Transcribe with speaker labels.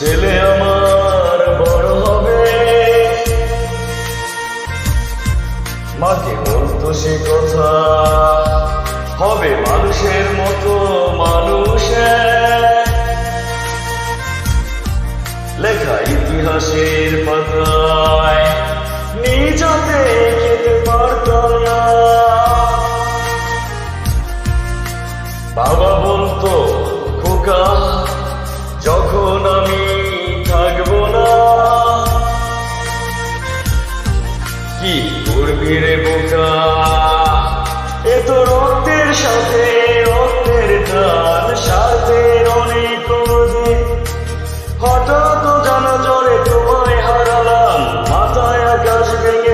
Speaker 1: ছেলে আমার বড় হবে। মাকে বলতো সে কথা, হবে মানুষের মতো মানুষ। লেখা ইতিহাসের পাতায় নিজ হাতে খেতে পারতাম না। বাবা বলতো, খোকা যখন আমি থাকবো না, কি করবি রে বোকা, এ তো রক্তের সাথে রক্তের টান, স্বার্থের অনেক রোদে হঠাৎ জানা জলে তোমায় হারালাম। মাথায় আকাশ ভেঙে